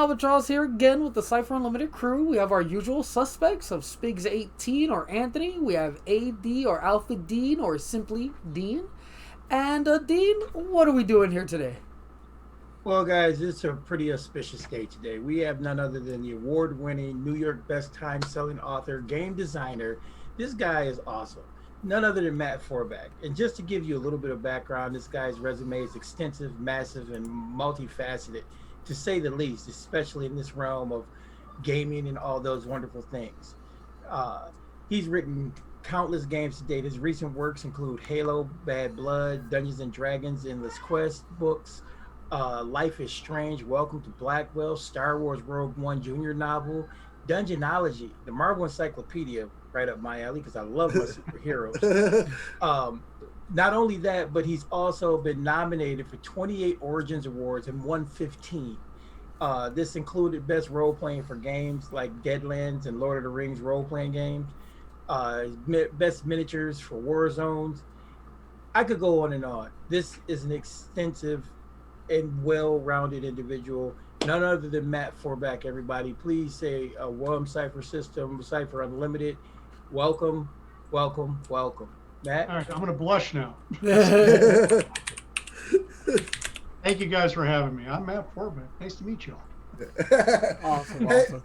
Albatross here again with the Cypher Unlimited crew. We have our usual suspects of Spigs18 or Anthony. We have AD or Alpha Dean or simply Dean. And Dean, what are we doing here today? Well, guys, it's a pretty auspicious day today. We have none other than the award-winning New York Best Time-Selling author, game designer. This guy is awesome. None other than Matt Forbeck. And just to give you a little bit of background, this guy's resume is extensive, massive, and multifaceted, to say the least, especially in this realm of gaming and all those wonderful things. He's written countless games to date. His recent works include Halo, Bad Blood, Dungeons and Dragons, Endless Quest books, Life is Strange, Welcome to Blackwell, Star Wars Rogue One Junior novel, Dungeonology, the Marvel Encyclopedia, right up my alley because I love my superheroes. Not only that, but he's also been nominated for 28 Origins Awards and won 15. This included Best Role Playing for games like Deadlands and Lord of the Rings role-playing games, Best Miniatures for War Zones. I could go on and on. This is an extensive and well-rounded individual. None other than Matt Forbeck, everybody. Please say welcome, Cypher System, Cypher Unlimited. Welcome, welcome, welcome. Matt? All right, I'm going to blush now. Thank you guys for having me. I'm Matt Forbeck. Nice to meet you all. Awesome.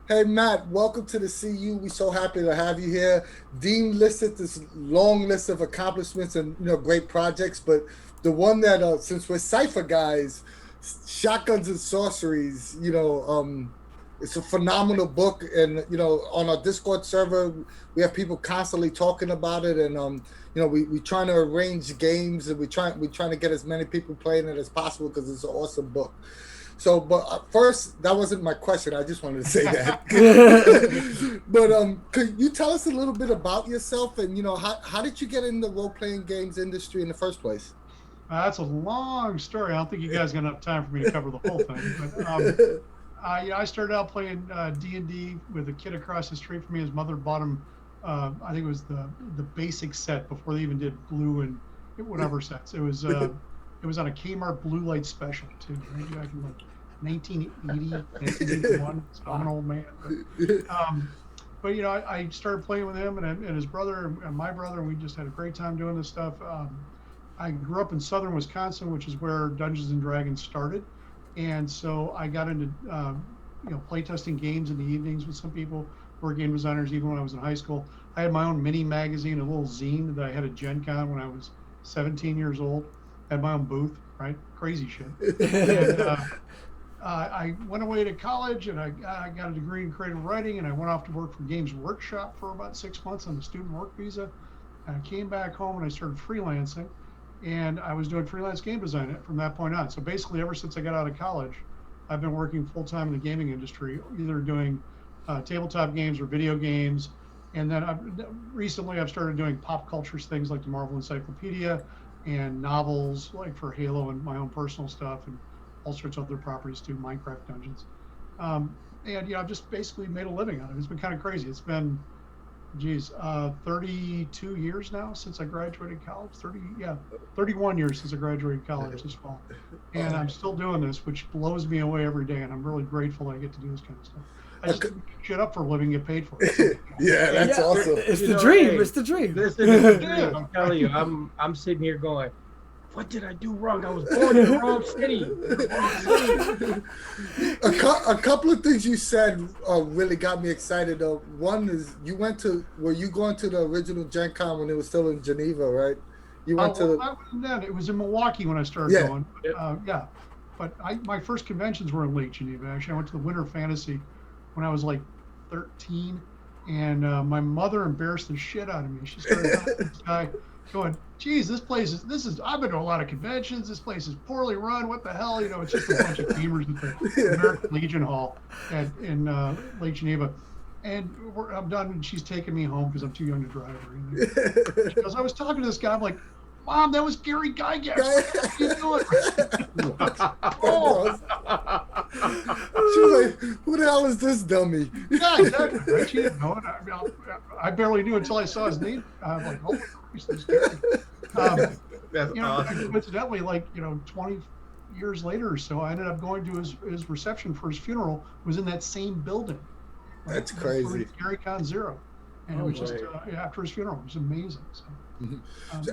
Hey, Matt, welcome to the CU. We're so happy to have you here. Dean listed this long list of accomplishments and great projects, but the one that, since we're Cypher guys, Shotguns and Sorceries, it's a phenomenal book, and on our Discord server, we have people constantly talking about it, and we trying to arrange games, and we trying to get as many people playing it as possible because it's an awesome book. So, but first, that wasn't my question. I just wanted to say that. But could you tell us a little bit about yourself, and how did you get in the role playing games industry in the first place? That's a long story. I don't think you guys got enough time for me to cover the whole thing. But, I started out playing D&D with a kid across the street from me. His mother bought him, I think it was the basic set before they even did blue and whatever sets. It was on a Kmart Blue Light Special too, right? Back in like 1980, 1981. I'm an old man. But I started playing with him and his brother and my brother, and we just had a great time doing this stuff. I grew up in southern Wisconsin, which is where Dungeons and Dragons started. And so I got into, playtesting games in the evenings with some people who were game designers, even when I was in high school. I had my own mini magazine, a little zine that I had at Gen Con when I was 17 years old. I had my own booth, right? Crazy shit. And I went away to college, and I got a degree in creative writing, and I went off to work for Games Workshop for about 6 months on the student work visa. And I came back home, and I started freelancing. And I was doing freelance game design from that point on. So basically, ever since I got out of college, I've been working full-time in the gaming industry, either doing tabletop games or video games. And then recently I've started doing pop culture things like the Marvel Encyclopedia and novels like for Halo and my own personal stuff and all sorts of other properties too, Minecraft Dungeons. And I've just basically made a living on it. It's been kind of crazy. It's been 32 years now since I graduated college. 31 years since I graduated college this fall. And I'm still doing this, which blows me away every day. And I'm really grateful I get to do this kind of stuff. I just shit up for a living, get paid for it. Yeah, that's awesome. It's the dream. It's the dream. Listen, it's the dream. I'm telling you, I'm sitting here going, what did I do wrong? I was born in the wrong city. A couple of things you said really got me excited. Though one is were you going to the original Gen Con when it was still in Geneva, right? You went it was in Milwaukee when I started going. But my first conventions were in Lake Geneva. Actually, I went to the Winter Fantasy when I was like 13, and my mother embarrassed the shit out of me. She started talking to this guy, going, geez, this is I've been to a lot of conventions. This place is poorly run. What the hell? It's just a bunch of gamers at the American Legion Hall in Lake Geneva. And I'm done, and she's taking me home because I'm too young to drive or anything. She goes, I was talking to this guy. I'm like, Mom, that was Gary Gygax. What are you doing? Oh. She was like, who the hell is this dummy? Yeah, exactly. Right? She didn't know it. I barely knew until I saw his name. I'm like, holy Christ, this Gary. That's awesome. Coincidentally, 20 years later or so, I ended up going to his reception for his funeral. Was in that same building. Right? That's crazy. Gary Con Zero, and it was just after his funeral. It was amazing. So,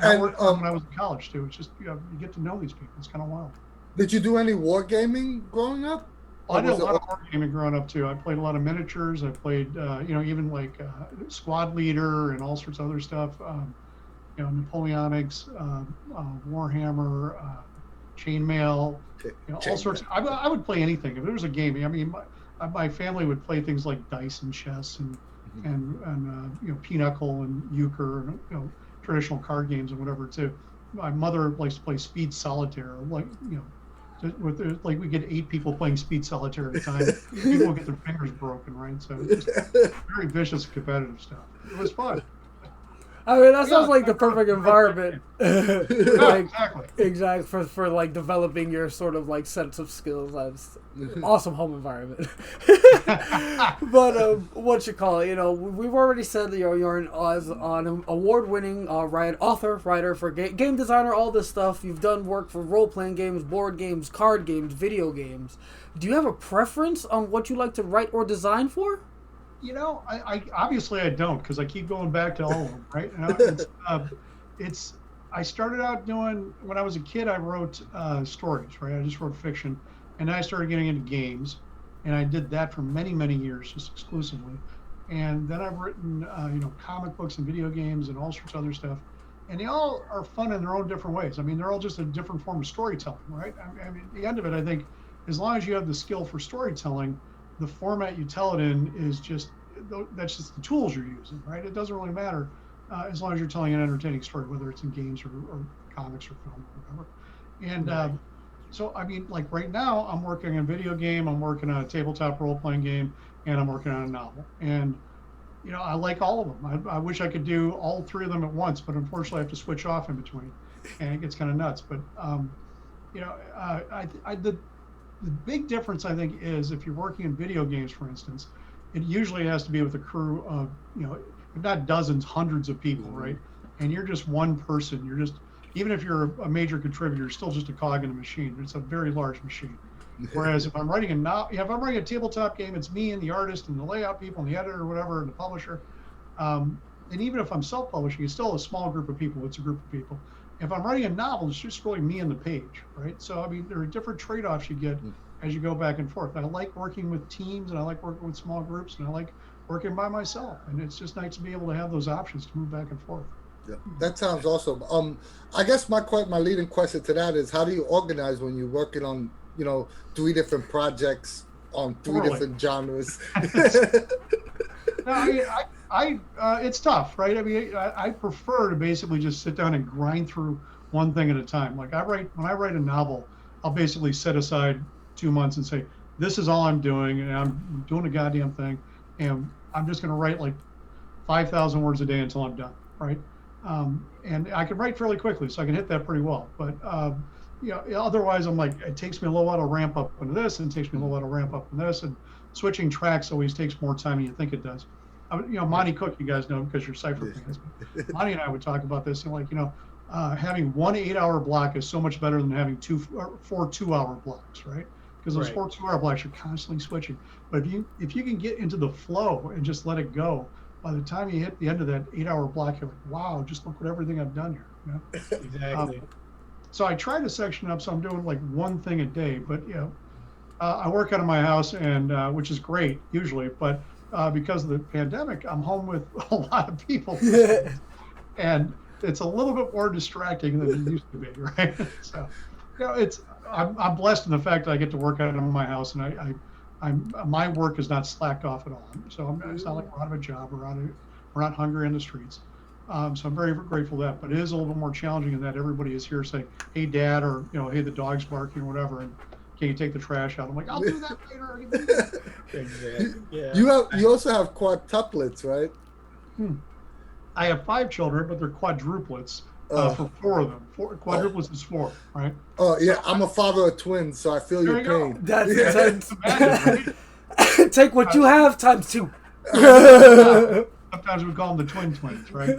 I And worked when I was in college too. It's just you get to know these people. It's kind of wild. did you do any wargaming growing up? I did a lot of wargaming growing up too. I played a lot of miniatures. I played, even like Squad Leader and all sorts of other stuff. Napoleonics, Warhammer, Chainmail, all sorts. I would play anything if there was a game. I mean, my family would play things like dice and chess and pinochle and euchre and traditional card games and whatever too. My mother likes to play speed solitaire, we get 8 people playing speed solitaire at a time. People get their fingers broken, right? So it's just very vicious, competitive stuff. It was fun. I mean, that sounds like the perfect environment. Exactly. For like developing your sort of like sense of skills. That's awesome home environment. But what you call it? We've already said that you're an award-winning author, writer for game designer, all this stuff. You've done work for role-playing games, board games, card games, video games. Do you have a preference on what you like to write or design for? I obviously I don't, because I keep going back to all of them, right? I started out doing, when I was a kid, I wrote stories, right? I just wrote fiction, and then I started getting into games, and I did that for many, many years, just exclusively. And then I've written, comic books and video games and all sorts of other stuff, and they all are fun in their own different ways. I mean, they're all just a different form of storytelling, right? I mean, at the end of it, I think, as long as you have the skill for storytelling, the format you tell it in that's just the tools you're using, right? It doesn't really matter as long as you're telling an entertaining story, whether it's in games or comics or film or whatever. And so, I mean, like right now, I'm working on a video game, I'm working on a tabletop role-playing game, and I'm working on a novel. And, I like all of them. I wish I could do all 3 of them at once, but unfortunately I have to switch off in between, and it gets kind of nuts. But, the big difference, I think, is if you're working in video games, for instance, it usually has to be with a crew of, if not dozens, hundreds of people, right? And you're just one person. You're just, even if you're a major contributor, you're still just a cog in a machine. It's a very large machine. Whereas if I'm writing a tabletop game, it's me and the artist and the layout people and the editor or whatever and the publisher. And even if I'm self-publishing, it's still a small group of people. It's a group of people. If I'm writing a novel, it's just really me and the page, right? So, I mean, there are different trade-offs you get as you go back and forth. I like working with teams, and I like working with small groups, and I like working by myself. And it's just nice to be able to have those options to move back and forth. Yeah, that sounds awesome. I guess my leading question to that is, how do you organize when you're working on, 3 different projects on 3 different genres? No, it's tough, right? I mean, I prefer to basically just sit down and grind through one thing at a time. Like when I write a novel, I'll basically set aside 2 months and say, this is all I'm doing, and I'm doing a goddamn thing, and I'm just going to write like 5,000 words a day until I'm done, right? And I can write fairly quickly, so I can hit that pretty well. But otherwise, I'm like, it takes me a little while to ramp up into this, and it takes me a little while to ramp up in this, and switching tracks always takes more time than you think it does. Monty Cook, you guys know because you're Cypher fans. Monty and I would talk about this, and having 1 8-hour block is so much better than having 4 2-hour blocks, right? Because those 4 2-hour blocks are constantly switching. But if you can get into the flow and just let it go, by the time you hit the end of that 8-hour block, you're like, wow, just look at everything I've done here. Exactly. So I try to section up, so I'm doing like one thing a day. But I work out of my house, and which is great usually, but because of the pandemic, I'm home with a lot of people, and it's a little bit more distracting than it used to be, right? So, I'm blessed in the fact that I get to work out of my house, and my work is not slacked off at all. So it's not like we're out of a job, we're not hungry in the streets. So I'm very grateful for that. But it is a little bit more challenging in that everybody is here saying, "Hey, Dad," or "Hey, the dog's barking," or whatever, and can you take the trash out? I'm like, I'll do that later. Exactly. Yeah. You also have quadtuplets, right? I have 5 children, but they're quadruplets for 4 of them. Quadruplets is 4, right? Oh yeah, I'm a father of twins, so I feel your pain. That's intense. Take what you have times 2. Sometimes we call them the twins, right?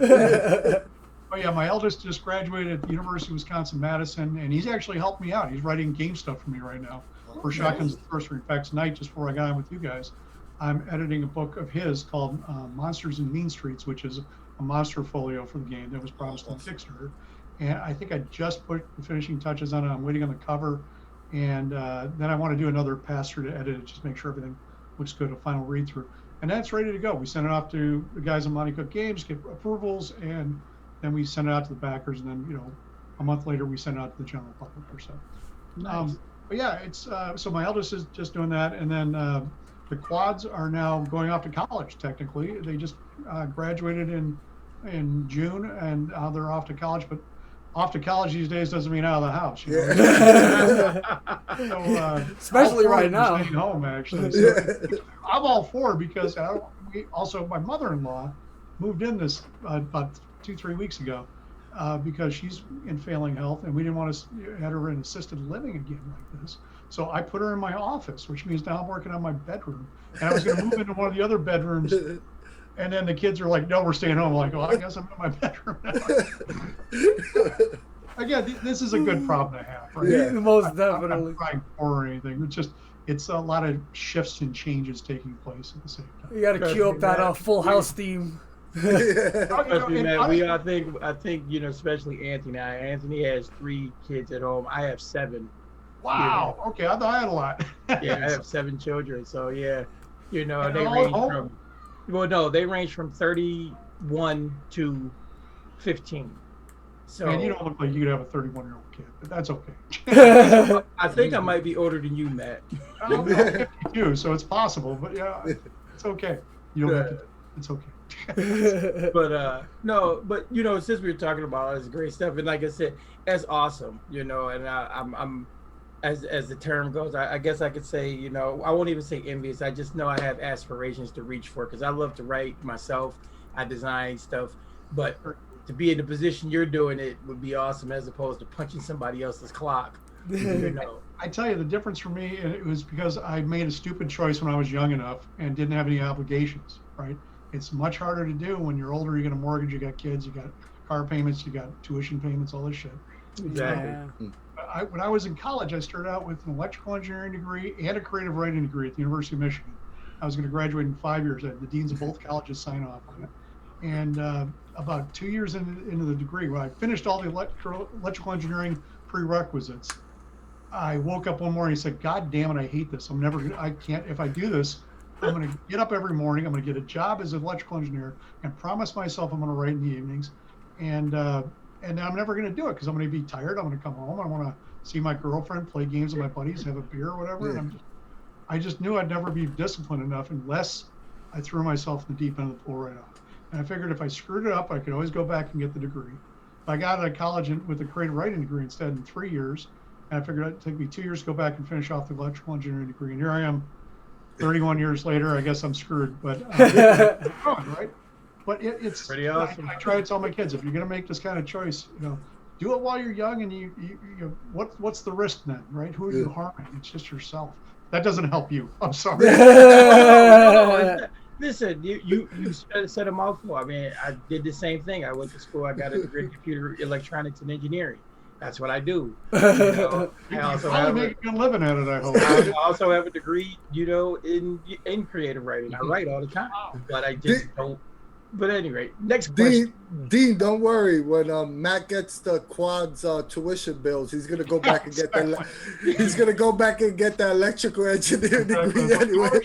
Oh yeah, my eldest just graduated at the University of Wisconsin-Madison, and he's actually helped me out. He's writing game stuff for me right now for Shotguns and Sorcery. In fact, tonight, just before I got on with you guys, I'm editing a book of his called Monsters in Mean Streets, which is a monster folio for the game that was promised on Kickstarter. And I think I just put the finishing touches on it. I'm waiting on the cover, and then I want to do another pass through to edit it, just make sure everything looks good, a final read through. And that's ready to go. We sent it off to the guys at Monty Cook Games, get approvals, and then we send it out to the backers, and then a month later we send it out to the general public or so. Nice. But yeah, it's so my eldest is just doing that, and then the quads are now going off to college. Technically, they just graduated in June, and they're off to college. But off to college these days doesn't mean out of the house. So, especially right now. Staying home, actually. So I'm all for it because also my mother-in-law moved in this about 2-3 weeks ago because she's in failing health, and we didn't want to have her in assisted living again like this. So I put her in my office, which means now I'm working on my bedroom. And I was going to move into one of the other bedrooms. And then the kids are like, no, we're staying home. I'm like, well, I guess I'm in my bedroom now. Again, this is a good problem to have, right? Yeah, most definitely. I'm not trying or anything. It's a lot of shifts and changes taking place at the same time. You got to cue up that Full House theme. Especially, man, I think especially Anthony. Anthony has 3 kids at home. I have 7. Wow. Okay, I thought I had a lot. Yeah, I have 7 children. So yeah, they range from 31 to 15. So and you don't look like you could have a 31-year-old kid, but that's okay. I think I might be older than you, Matt. I'm 52, so it's possible, but yeah, it's okay. You don't have to. It's okay. But no, but since we were talking about all this great stuff, and like I said, that's awesome, and I'm as the term goes, I guess I could say, I won't even say envious. I just know I have aspirations to reach for, because I love to write myself. I design stuff, but to be in the position you're doing it would be awesome, as opposed to punching somebody else's clock. I tell you, the difference for me, it was because I made a stupid choice when I was young enough and didn't have any obligations, right? It's much harder to do when you're older. You got a mortgage, you got kids, you got car payments, you got tuition payments, all this shit. Exactly. When I was in college, I started out with an electrical engineering degree and a creative writing degree at the University of Michigan. I was going to graduate in 5 years. I had the deans of both colleges sign off on it. And about 2 years into the degree, when I finished all the electrical engineering prerequisites, I woke up one morning and said, God damn it, I hate this. I can't, if I do this, I'm going to get up every morning. I'm going to get a job as an electrical engineer and promise myself I'm going to write in the evenings. And I'm never going to do it because I'm going to be tired. I'm going to come home. I want to see my girlfriend, play games with my buddies, have a beer or whatever. And I just knew I'd never be disciplined enough unless I threw myself in the deep end of the pool right off. And I figured if I screwed it up, I could always go back and get the degree. I got out of college with a creative writing degree instead in 3 years. And I figured it'd take me 2 years to go back and finish off the electrical engineering degree. And here I am 31 years later. I guess I'm screwed, but right? But it's pretty awesome. I try to tell my kids, if you're going to make this kind of choice, do it while you're young, and you what's the risk then, right? Who are you harming? It's just yourself. That doesn't help you. I'm sorry. Listen, you said a mouthful. I mean, I did the same thing. I went to school. I got a degree in computer electronics and engineering. That's what I do. I also have make a good living at it, I hope. I also have a degree, in creative writing. I write all the time, but I just don't. But anyway, next question. Dean, don't worry. When Matt gets the quads tuition bills, he's gonna go back and get that. He's gonna go back and get that electrical engineering degree anyway.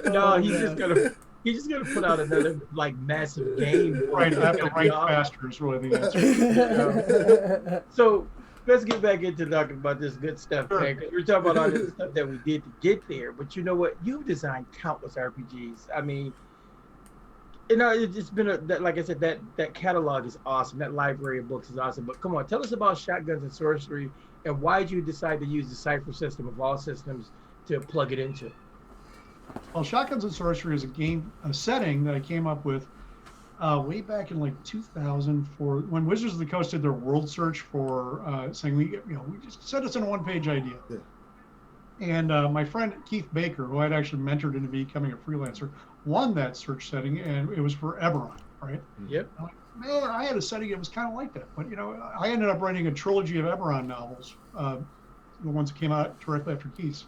No, he's just gonna put out another massive game. Right, I have to write faster is really the answer. So let's get back into talking about this good stuff, Sure. man. 'Cause we're talking about all this stuff that we did to get there. But you know what? You've designed countless RPGs. I mean, it's been like I said, that catalog is awesome. That library of books is awesome. But come on, tell us about Shotguns and Sorcery, and why did you decide to use the Cypher system of all systems to plug it into? Well, Shotguns and Sorcery is a setting that I came up with way back in 2000 when Wizards of the Coast did their world search for saying we just send us in a one-page idea. Yeah. And my friend Keith Baker, who I'd actually mentored into becoming a freelancer, won that search setting, and it was for Eberron, right? Yep. man, I had a setting that was kind of like that. But, I ended up writing a trilogy of Eberron novels, the ones that came out directly after Keith's.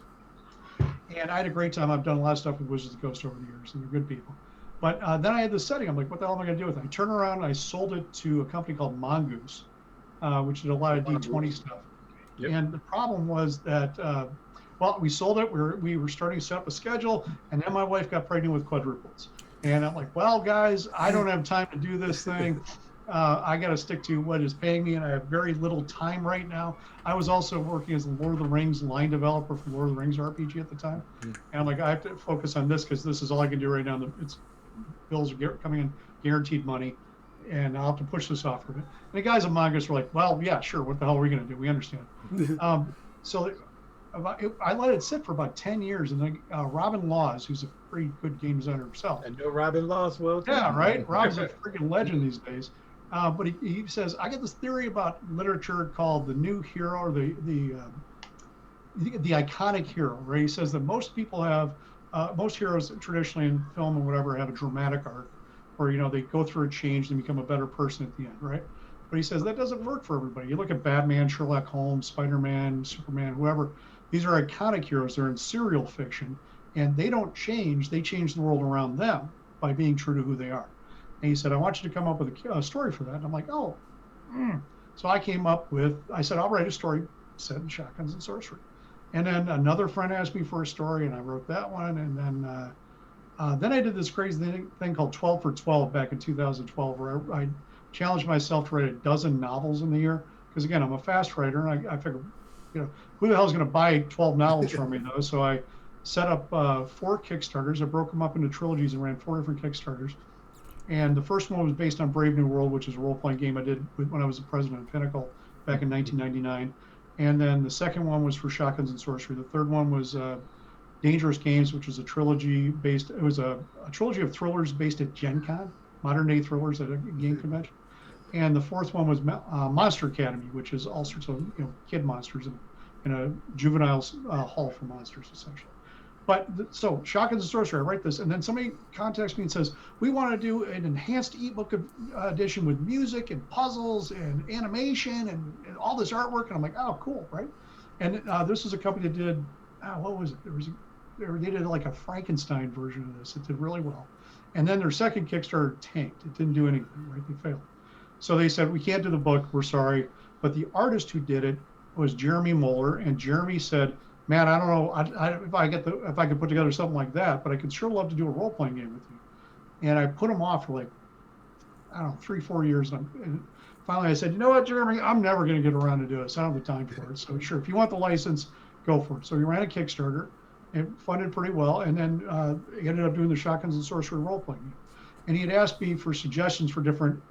And I had a great time. I've done a lot of stuff with Wizards of the Coast over the years, and they're good people. But then I had this setting. I'm like, what the hell am I going to do with it? I turned around and I sold it to a company called Mongoose, which did a lot of D20 stuff. Yep. And the problem was that, we sold it. We were starting to set up a schedule, and then my wife got pregnant with quadruplets. And I'm like, well, guys, I don't have time to do this thing. I got to stick to what is paying me, and I have very little time right now. I was also working as a Lord of the Rings line developer for Lord of the Rings RPG at the time. And I'm like, I have to focus on this because this is all I can do right now. Bills are coming in, guaranteed money, and I'll have to push this off for a bit. And the guys at Mongoose were like, well, yeah, sure. What the hell are we going to do? We understand. So I let it sit for about 10 years, and then Robin Laws, who's a pretty good game designer himself. I know Robin Laws well. Yeah, right? Robin's a freaking legend these days. But he says, I get this theory about literature called the new hero, or the iconic hero, where he says that most people have, most heroes traditionally in film and whatever have a dramatic arc, where, they go through a change and become a better person at the end, right? But he says that doesn't work for everybody. You look at Batman, Sherlock Holmes, Spider-Man, Superman, whoever. These are iconic heroes. They're in serial fiction, and they don't change. They change the world around them by being true to who they are. And he said, I want you to come up with a story for that. And I'm like, oh. So I said, I'll write a story set in Shotguns and Sorcery. And then another friend asked me for a story, and I wrote that one. And then I did this crazy thing called 12 for 12 back in 2012, where I challenged myself to write a dozen novels in the year. Because, again, I'm a fast writer, and I figured, who the hell is going to buy 12 novels from me, though? So I set up 4 Kickstarters. I broke them up into trilogies and ran 4 different Kickstarters. And the first one was based on Brave New World, which is a role-playing game I did when I was the president of Pinnacle back in 1999. And then the second one was for Shotguns and Sorcery. The third one was Dangerous Games, which was a trilogy based. It was a trilogy of thrillers based at Gen Con, modern-day thrillers at a game convention. And the fourth one was Monster Academy, which is all sorts of kid monsters in a juvenile hall for monsters, essentially. But so Shotguns and Sorcery, I write this, and then somebody contacts me and says, we want to do an enhanced ebook edition with music and puzzles and animation and all this artwork. And I'm like, oh, cool, right? And this is a company that did, what was it? They did like a Frankenstein version of this. It did really well. And then their second Kickstarter tanked. It didn't do anything, right? They failed. So they said, we can't do the book, we're sorry. But the artist who did it was Jeremy Moeller, and Jeremy said, man, I don't know if I could put together something like that, but I could sure love to do a role-playing game with you. And I put him off for 3-4 years. And finally I said, you know what, Jeremy, I'm never going to get around to do this. I don't have the time for it. So sure, if you want the license, go for it. So we ran a Kickstarter. It funded pretty well. And then he ended up doing the Shotguns and Sorcery role-playing game. And he had asked me for suggestions for different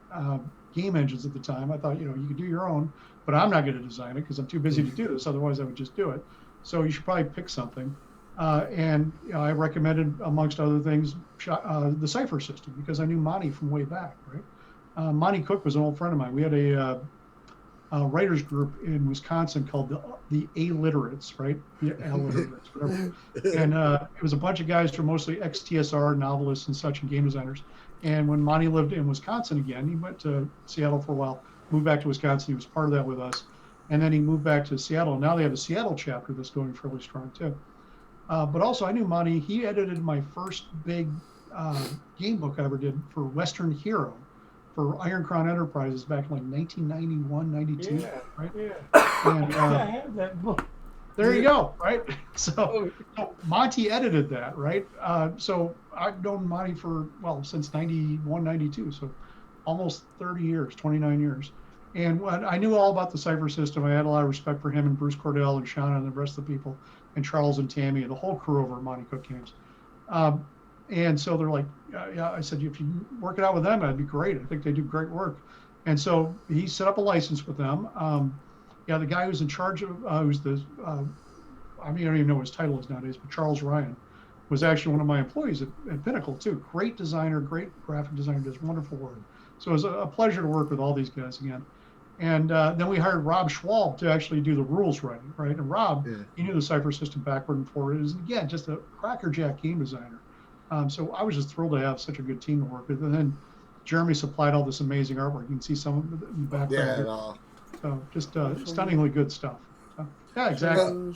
game engines at the time. I thought, you could do your own, but I'm not going to design it because I'm too busy to do this. Otherwise, I would just do it. So you should probably pick something. And I recommended, amongst other things, the Cypher System, because I knew Monty from way back, right? Monty Cook was an old friend of mine. We had a writers group in Wisconsin called the A-Literates, right? The A-Literates, whatever. And it was a bunch of guys who were mostly ex-TSR novelists and such and game designers. And when Monty lived in Wisconsin again, he went to Seattle for a while, moved back to Wisconsin. He was part of that with us. And then he moved back to Seattle. Now they have a Seattle chapter that's going fairly strong too. But also I knew Monty, he edited my first big game book I ever did for Western Hero for Iron Crown Enterprises back in 1991, 92, right? Yeah. And I have that book. There you go, right? So Monty edited that, right? So I've known Monty since 91, 92, so almost 30 years, 29 years. And when I knew all about the Cypher System, I had a lot of respect for him and Bruce Cordell and Shauna and the rest of the people, and Charles and Tammy and the whole crew over at Monty Cook Games. And so they're like, yeah, I said, if you work it out with them, that'd be great. I think they do great work. And so he set up a license with them. The guy who's in charge of, who's the, I don't even know what his title is nowadays, but Charles Ryan was actually one of my employees at Pinnacle too. Great designer, great graphic designer, does wonderful work. So it was a pleasure to work with all these guys again. And then we hired Rob Schwalb to actually do the rules writing, right? And Rob, he knew the Cypher System backward and forward. It was, again, just a crackerjack game designer. So I was just thrilled to have such a good team to work with. And then Jeremy supplied all this amazing artwork. You can see some of it in the background. Yeah, Here. no. So just stunningly good stuff. So, yeah, exactly.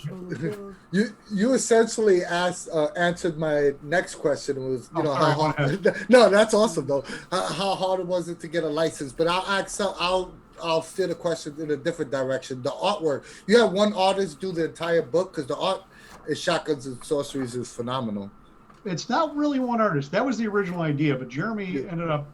You essentially answered my next question was how go hard. ahead. No, that's awesome though. How hard was it to get a license? But I'll steer the question in a different direction. The artwork. You have one artist do the entire book because the art in Shotguns and Sorceries is phenomenal. It's not really one artist. That was the original idea, but Jeremy ended up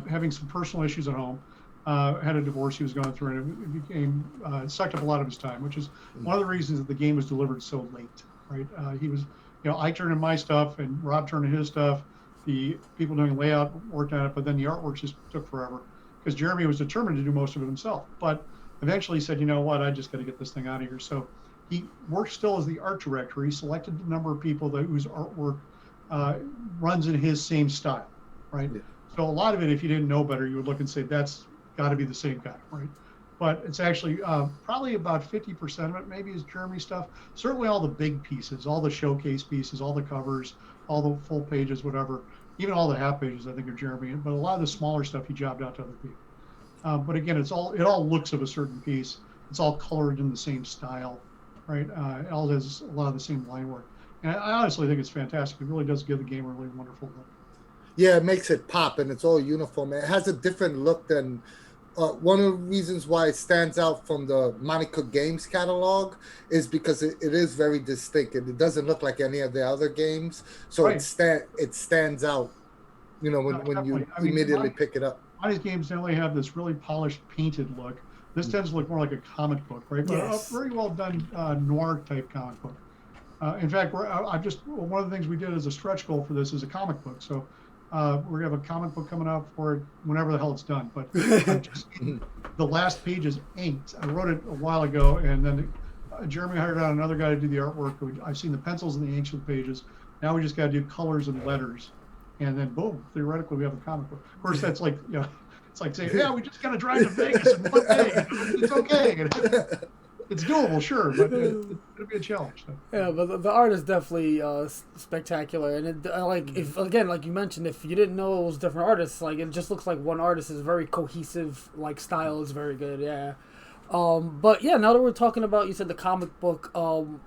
having some personal issues at home. Had a divorce he was going through, and it became sucked up a lot of his time, which is one of the reasons that the game was delivered so late. Right? He was, I turned in my stuff, and Rob turned in his stuff. The people doing layout worked on it, but then the artwork just took forever because Jeremy was determined to do most of it himself. But eventually he said, you know what, I just got to get this thing out of here. So he worked still as the art director. He selected the number of people whose artwork runs in his same style, right? Yeah. So a lot of it, if you didn't know better, you would look and say, that's got to be the same guy, right? But it's actually probably about 50% of it maybe is Jeremy stuff. Certainly all the big pieces, all the showcase pieces, all the covers, all the full pages, whatever, even all the half pages I think are Jeremy, but a lot of the smaller stuff he jobbed out to other people. But again, it all looks of a certain piece. It's all colored in the same style, right? It all has a lot of the same line work. And I honestly think it's fantastic. It really does give the game a really wonderful look. Yeah, it makes it pop, and it's all uniform. It has a different look than one of the reasons why it stands out from the Monica Games catalog is because it is very distinct, and it doesn't look like any of the other games. So right. It stands out, when you immediately pick it up. Monica Games generally have this really polished, painted look. This tends to look more like a comic book, right? But yes. A very well done noir type comic book. In fact, one of the things we did as a stretch goal for this is a comic book. So we're gonna have a comic book coming out for it whenever the hell it's done. But the last page is inked. I wrote it a while ago, and then Jeremy hired out another guy to do the artwork. I've seen the pencils and the inks for the pages. Now we just got to do colors and letters, and then boom, theoretically we have a comic book. Of course, that's like it's like saying, yeah, we just got to drive to Vegas in one day. It's okay. It's doable, sure, but it'll be a challenge. So. Yeah, but the art is definitely spectacular, and if again, like you mentioned, if you didn't know it was different artists, like it just looks like one artist is very cohesive. Like style is very good, yeah. But yeah, now that we're talking about, you said the comic book, Shotguns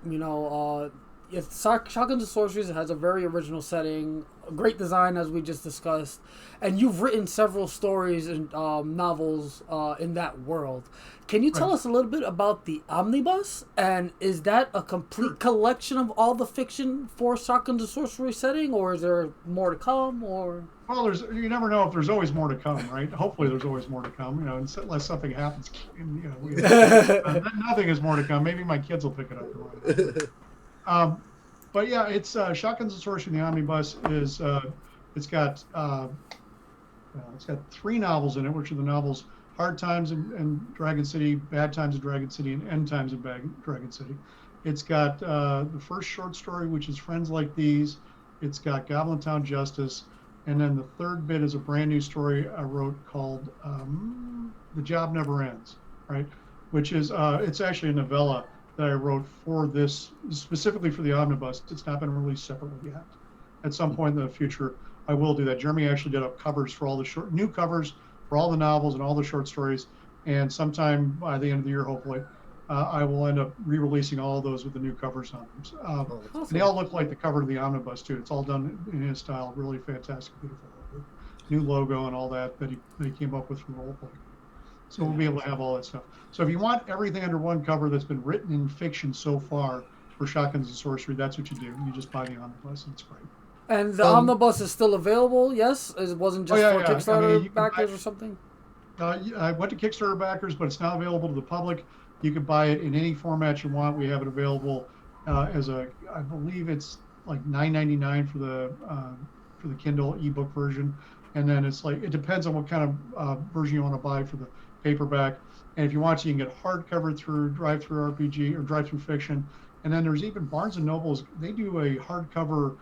and Sorcery has a very original setting, a great design as we just discussed, and you've written several stories and novels in that world. Can you tell us a little bit about the Omnibus? And is that a complete collection of all the fiction for Shotguns and Sorcery setting, or is there more to come? Or well, you never know if there's always more to come, right? Hopefully, there's always more to come. Unless something happens, nothing is more to come. Maybe my kids will pick it up. But yeah, it's Shotguns and Sorcery. The Omnibus is it's got 3 novels in it, which are the novels Hard Times in Dragon City, Bad Times in Dragon City, and End Times in Dragon City. It's got the first short story, which is Friends Like These. It's got Goblin Town Justice, and then the third bit is a brand new story I wrote called The Job Never Ends, right? Which is it's actually a novella that I wrote for this, specifically for the Omnibus. It's not been released separately yet. At some point in the future, I will do that. Jeremy actually did up covers for all the new covers for all the novels and all the short stories. And sometime by the end of the year, hopefully, I will end up re-releasing all of those with the new covers on them. Awesome. And they all look like the cover of the Omnibus too. It's all done in his style, really fantastic, beautiful. New logo and all that he came up with from role-playing. So we'll be able to have all that stuff. So if you want everything under one cover that's been written in fiction so far for Shotguns and Sorcery, that's what you do. You just buy the Omnibus, and it's great. And the Omnibus is still available, yes? It wasn't just for Kickstarter backers or something? I went to Kickstarter backers, but it's now available to the public. You can buy it in any format you want. We have it available as I believe it's like $9.99 for the Kindle ebook version. And then it depends on what kind of version you want to buy for the paperback. And if you want to, you can get hardcover through Drive-Thru RPG or Drive-Thru Fiction. And then there's even Barnes & Noble's, they do a hardcover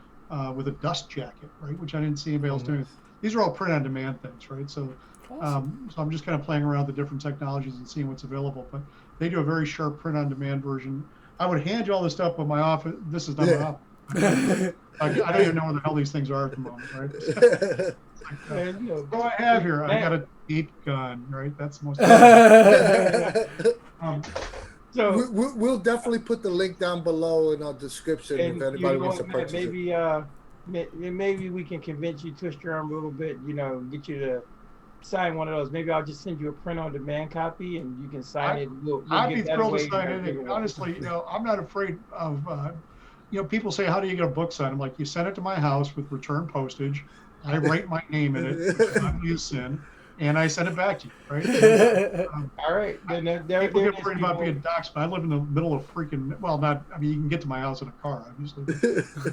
with a dust jacket, right? Which I didn't see anybody else doing. These are all print-on-demand things, right? So, awesome. So I'm just kind of playing around with the different technologies and seeing what's available. But they do a very sharp print-on-demand version. I would hand you all this stuff, but my office, this is not my office. I don't even know where the hell these things are at the moment, right? Man, you know, What do I have here? I Matt. got a deep gun, right? That's the most. So We'll definitely put the link down below in our description and if anybody wants to Matt, purchase it. maybe we can convince you, twist your arm a little bit, get you to sign one of those. Maybe I'll just send you a print on demand copy and you can sign it. We'll I'd be get that thrilled to away sign and it. Honestly, I'm not afraid of. People say, "How do you get a book signed?" I'm like, you send it to my house with return postage. I write my name in it, which is obviously a sin, and I send it back to you. Right? All right. Then People get worried about being doxxed, but I live in the middle of freaking. Well, not. I mean, you can get to my house in a car, obviously.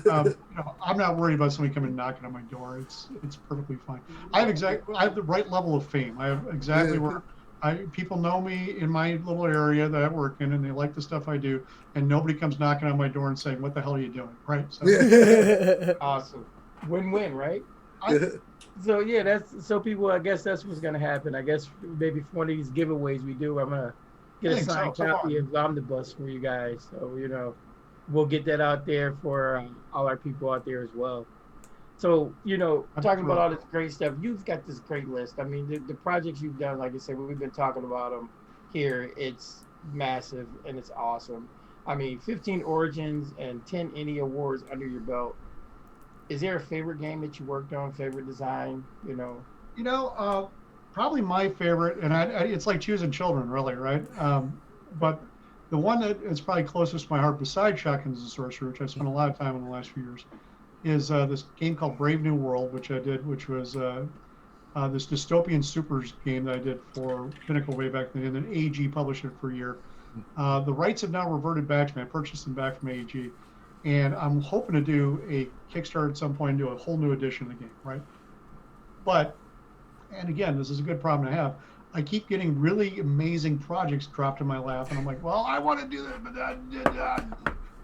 But, I'm not worried about somebody coming knocking on my door. It's perfectly fine. I have the right level of fame. I have exactly where. People know me in my little area that I work in, and they like the stuff I do, and nobody comes knocking on my door and saying, "What the hell are you doing?" Right? So, awesome. Win-win, right? So yeah, so people. I guess that's what's gonna happen. I guess maybe for one of these giveaways we do, I'm gonna get a signed copy of Omnibus for you guys. So we'll get that out there for all our people out there as well. So talking about all this great stuff, you've got this great list. I mean, the projects you've done, like I said, we've been talking about them here. It's massive and it's awesome. I mean, 15 Origins and 10 Any awards under your belt. Is there a favorite game that you worked on? Favorite design? Probably my favorite, and it's like choosing children, really, right? But the one that is probably closest to my heart, besides Shotguns and Sorcery, which I spent a lot of time in the last few years, is this game called Brave New World, which I did, which was this dystopian supers game that I did for Pinnacle way back then, and then AEG published it for a year. The rights have now reverted back to me. I purchased them back from AEG, and I'm hoping to do a Kickstarter at some point and do a whole new edition of the game, right? And again, this is a good problem to have. I keep getting really amazing projects dropped in my lap, and I'm like, well, I want to do that, but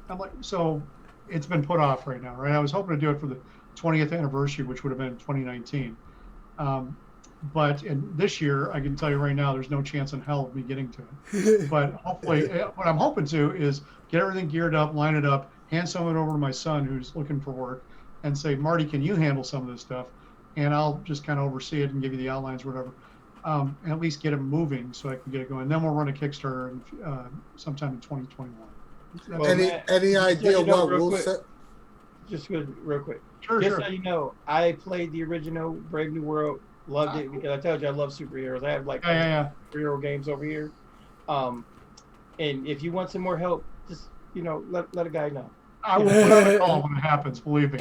I'm like, so it's been put off right now, right? I was hoping to do it for the 20th anniversary, which would have been in 2019. But in this year, I can tell you right now, there's no chance in hell of me getting to it. But hopefully, what I'm hoping to is get everything geared up, line it up, hand some of it over to my son who's looking for work, and say, Marty, can you handle some of this stuff? And I'll just kind of oversee it and give you the outlines or whatever, and at least get it moving so I can get it going. Then we'll run a Kickstarter sometime in 2021. Well, any idea what rules set? Just real quick. Sure. So you know, I played the original Brave New World. Loved it because I told you I love superheroes. I have like superhero games over here. And if you want some more help, just let a guy know. I will put out a call when it happens. Believe me.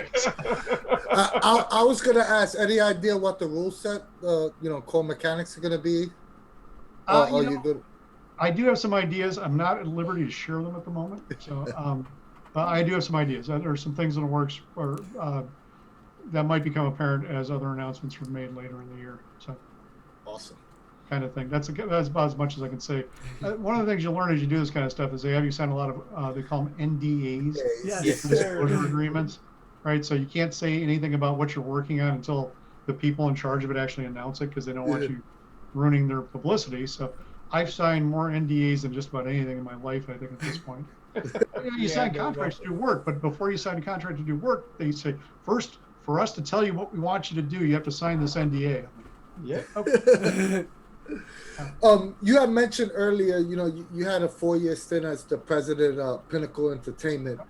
I was gonna ask. Any idea what the rule set, core mechanics are gonna be? I do have some ideas. I'm not at liberty to share them at the moment. So, I do have some ideas. There are some things in the works or that might become apparent as other announcements are made later in the year. So, awesome. Kind of thing. That's about as much as I can say. One of the things you learn as you do this kind of stuff is they have you sign a lot of they call them NDAs, disclosure agreements, right? So you can't say anything about what you're working on until the people in charge of it actually announce it because they don't want you ruining their publicity. So I've signed more NDAs than just about anything in my life, I think, at this point. You sign contracts to do work, but before you sign a contract to do work, they say, first, for us to tell you what we want you to do, you have to sign this NDA. Yeah. Okay. You had mentioned earlier, you had a 4-year stint as the president of Pinnacle Entertainment,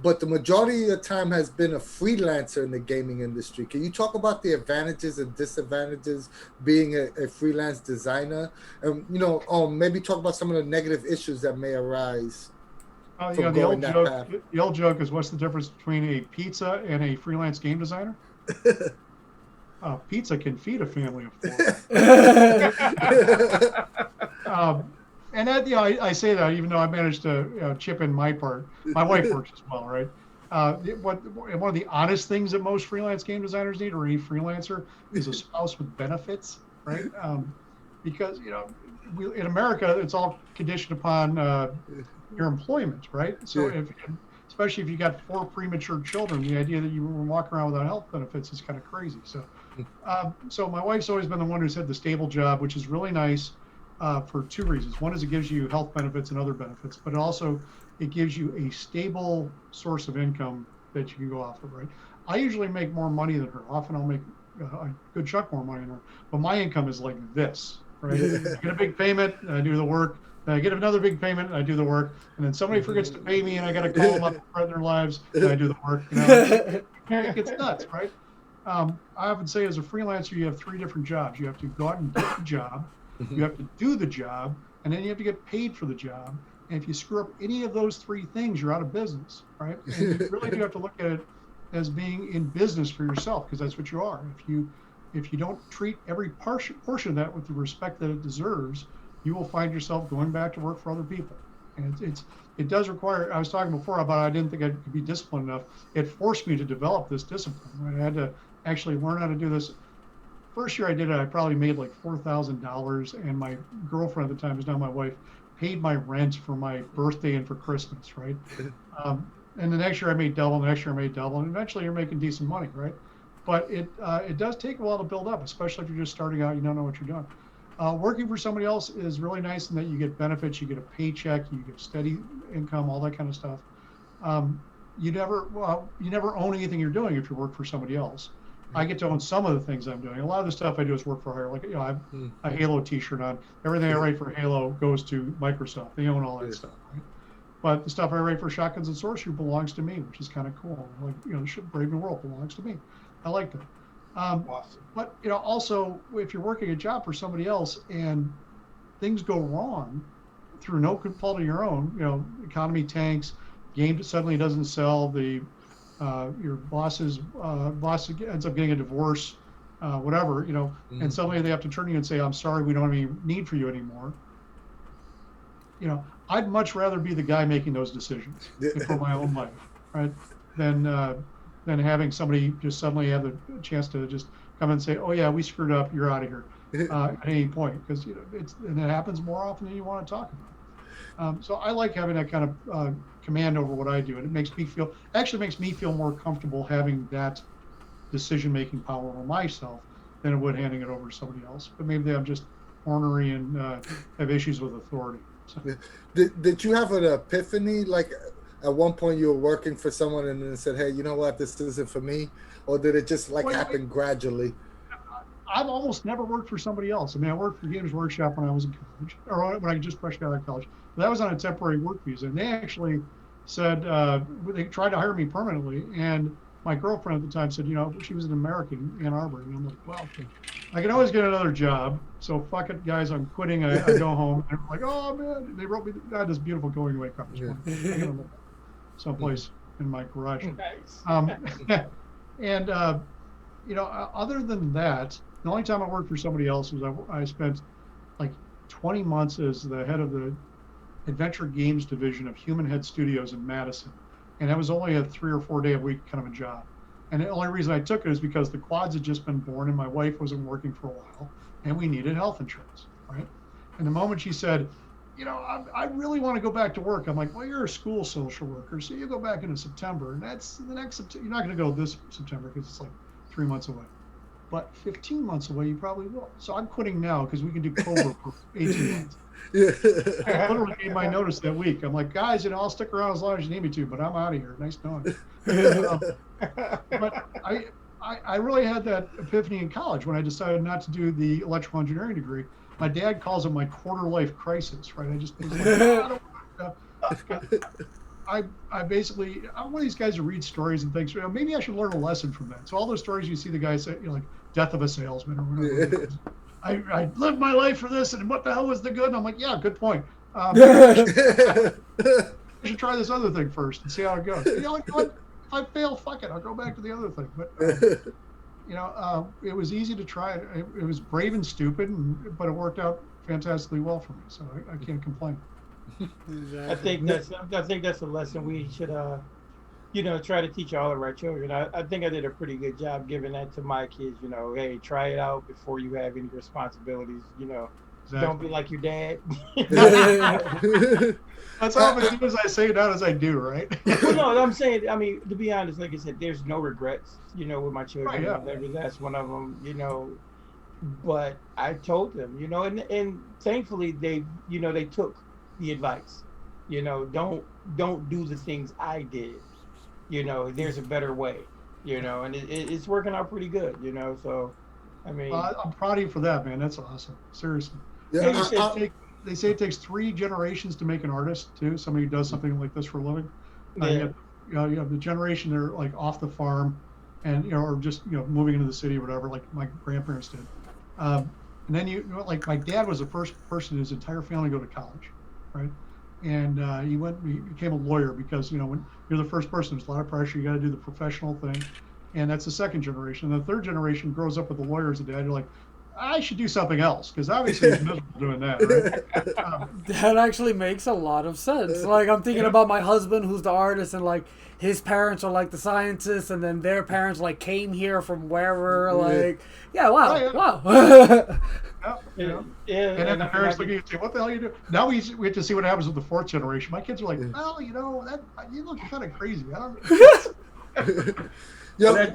but the majority of your time has been a freelancer in the gaming industry. Can you talk about the advantages and disadvantages being a freelance designer? And, maybe talk about some of the negative issues that may arise. The old joke is, what's the difference between a pizza and a freelance game designer? Pizza can feed a family of 4. And that, I say that even though I managed to chip in my part. My wife works as well, right? One of the honest things that most freelance game designers need, or any freelancer, is a spouse with benefits, right? Because in America, it's all conditioned upon your employment, right? So especially if you got 4 premature children, the idea that you walk around without health benefits is kind of crazy. So my wife's always been the one who's had the stable job, which is really nice for 2 reasons. One is it gives you health benefits and other benefits, but also it gives you a stable source of income that you can go off of, right? I usually make more money than her. Often I'll make a good chunk more money in there. But my income is like this, right? I get a big payment, and I do the work. Then I get another big payment, and I do the work. And then somebody forgets to pay me, and I got to call them up and threaten their lives, and I do the work. You know, it gets nuts, right? I often say as a freelancer, you have 3 different jobs. You have to go out and get the job, you have to do the job, and then you have to get paid for the job. And if you screw up any of those 3 things, you're out of business, right? And you really do have to look at it as being in business for yourself, because that's what you are. If you don't treat every portion of that with the respect that it deserves, you will find yourself going back to work for other people. And it does require, I was talking before about I didn't think I could be disciplined enough. It forced me to develop this discipline, right? I had to actually learn how to do this. First year I did it, I probably made like $4,000, and my girlfriend at the time, is now my wife, paid my rent for my birthday and for Christmas, right? And the next year I made double, the next year I made double, and eventually you're making decent money, right? But it does take a while to build up, especially if you're just starting out, you don't know what you're doing. Working for somebody else is really nice in that you get benefits, you get a paycheck, you get steady income, all that kind of stuff. You never own anything you're doing if you work for somebody else. I get to own some of the things I'm doing. A lot of the stuff I do is work for hire. Like, I have a Halo T-shirt on. Everything I write for Halo goes to Microsoft. They own all that stuff, right? But the stuff I write for Shotguns and Sorcery belongs to me, which is kind of cool. Like, Brave New World belongs to me. I like that. Awesome. But also, if you're working a job for somebody else and things go wrong through no fault of your own, economy tanks, game suddenly doesn't sell, your boss ends up getting a divorce, whatever, and suddenly they have to turn to you and say, "I'm sorry, we don't have any need for you anymore." I'd much rather be the guy making those decisions for my own life, right? Than having somebody just suddenly have the chance to just come and say, "Oh yeah, we screwed up. You're out of here," at any point, because and it happens more often than you want to talk about. So I like having that kind of command over what I do, and it makes me feel more comfortable having that decision-making power over myself than it would handing it over to somebody else. But maybe I'm just ornery and have issues with authority. So. Did you have an epiphany, like at one point you were working for someone and then said, "Hey, you know what, this isn't for me," or did it just happen gradually? I've almost never worked for somebody else. I mean, I worked for Games Workshop when I was in college, or when I just fresh got out of college. But that was on a temporary work visa, and they actually said they tried to hire me permanently. And my girlfriend at the time said, she was an American in Ann Arbor, and I'm like, well, I can always get another job. So fuck it, guys, I'm quitting. I go home. And I'm like, oh man, they wrote me this beautiful going away card. Someplace in my garage. Nice. And other than that, the only time I worked for somebody else was I spent like 20 months as the head of the adventure games division of Human Head Studios in Madison. And that was only a 3 or 4 day a week kind of a job. And the only reason I took it is because the quads had just been born and my wife wasn't working for a while and we needed health insurance, right? And the moment she said, I really want to go back to work, I'm like, well, you're a school social worker, so you go back into September, and that's the next September. You're not going to go this September because it's like 3 months away. But 15 months away, you probably will. So I'm quitting now because we can do Cobra for 18 months. I literally gave my notice that week. I'm like, guys, I'll stick around as long as you need me to, but I'm out of here. Nice knowing you. But I really had that epiphany in college when I decided not to do the electrical engineering degree. My dad calls it my quarter life crisis, right? I just was like, I basically, I'm one of these guys who read stories and thinks, maybe I should learn a lesson from that. So all those stories you see the guys say, like Death of a Salesman or whatever. I lived my life for this, and what the hell was the good? And I'm like, yeah, good point. I should try this other thing first and see how it goes. If I fail, fuck it, I'll go back to the other thing. But it was easy to try. It was brave and stupid, but it worked out fantastically well for me. So I can't complain. Exactly. I think that's a lesson we should try to teach all of our children. I think I did a pretty good job giving that to my kids. Hey, try it out before you have any responsibilities. Exactly. Don't be like your dad. That's all as soon as I say, not as I do, right? Well, no, I'm saying, to be honest, like I said, there's no regrets, with my children. Right, yeah. That's one of them, but I told them, and thankfully they took the advice, don't do the things I did. There's a better way. And it's working out pretty good. So I mean, Well, I'm proud of you for that, man. That's awesome. Seriously. Yeah, and you said They say it takes 3 generations to make an artist too. Somebody who does something like this for a living. yeah. You have the generation they're like off the farm, and or just moving into the city or whatever, like my grandparents did. And then like my dad was the first person in his entire family to go to college, right? And he became a lawyer because when you're the first person, there's a lot of pressure. You got to do the professional thing, and that's the second generation. And the third generation grows up with the lawyer as a dad. You're like, I should do something else because obviously he's miserable doing that, right? That actually makes a lot of sense. Like, I'm thinking about my husband, who's the artist, and like his parents are like the scientists, and then their parents like came here from wherever. Like, yeah, wow, wow. Yeah, And then the parents look at you and say, "What the hell are you doing?" Now we have to see what happens with the fourth generation. My kids are like, "Well, that you look kind of crazy." Yeah,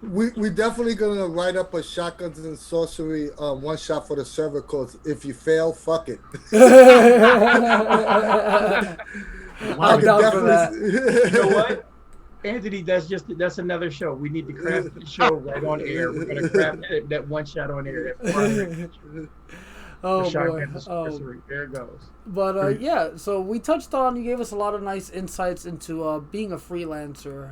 we definitely gonna write up a Shotguns and Sorcery one shot for the server called "If You Fail, Fuck It." I'm down for that. You know what, Anthony? That's another show. We need to craft the show right on air. We're gonna craft that one shot on air. Oh boy. Shotguns and Sorcery. There it goes. But yeah, so we touched on, you gave us a lot of nice insights into being a freelancer.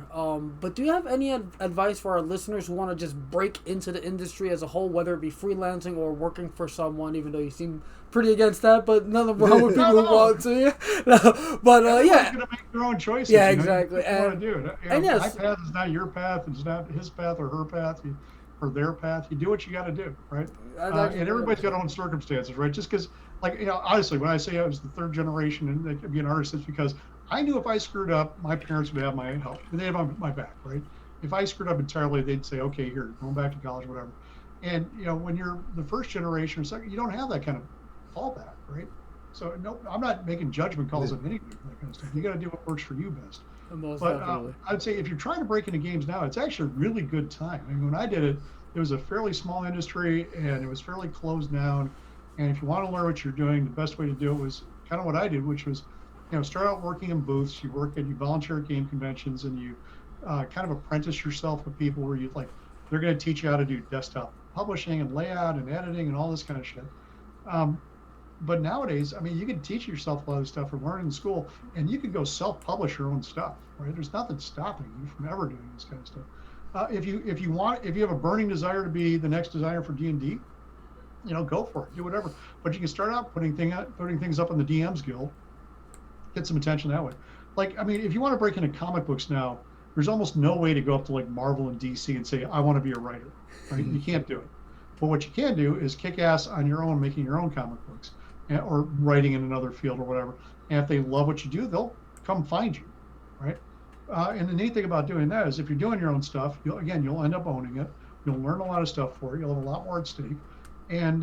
But do you have any advice for our listeners who want to just break into the industry as a whole, whether it be freelancing or working for someone, even though you seem pretty against that, but nothing wrong with people who want to. But yeah. Going to make their own choices. Yeah, exactly. And, do. And yes. My path is not your path. It's not his path or her path. Or their path. You do what you got to do, right? And everybody's got their own circumstances, right? Just because, honestly, when I say I was the third generation and be an artist, it's because I knew if I screwed up, my parents would have my help. They'd have my back, right? If I screwed up entirely, they'd say, okay, here, going back to college, whatever. And, when you're the first generation or second, you don't have that kind of fallback, right? So, no, I'm not making judgment calls on anything, that kind of stuff. You got to do what works for you best. But I'd say if you're trying to break into games now, it's actually a really good time. I mean, when I did it, it was a fairly small industry and it was fairly closed down. And if you want to learn what you're doing, the best way to do it was kind of what I did, which was, start out working in booths. You volunteer at game conventions, and you kind of apprentice yourself with people where they're going to teach you how to do desktop publishing and layout and editing and all this kind of shit. But nowadays, I mean, you can teach yourself a lot of stuff from learning in school, and you can go self-publish your own stuff, right? There's nothing stopping you from ever doing this kind of stuff. If you have a burning desire to be the next designer for D&D, go for it, do whatever. But you can start out putting things up on the DMs Guild, get some attention that way. If you want to break into comic books now, there's almost no way to go up to like Marvel and DC and say, I want to be a writer, right? You can't do it. But what you can do is kick ass on your own, making your own comic books or writing in another field or whatever. And if they love what you do, they'll come find you, right? And the neat thing about doing that is if you're doing your own stuff, you'll end up owning it. You'll learn a lot of stuff for it. You'll have a lot more at stake. And,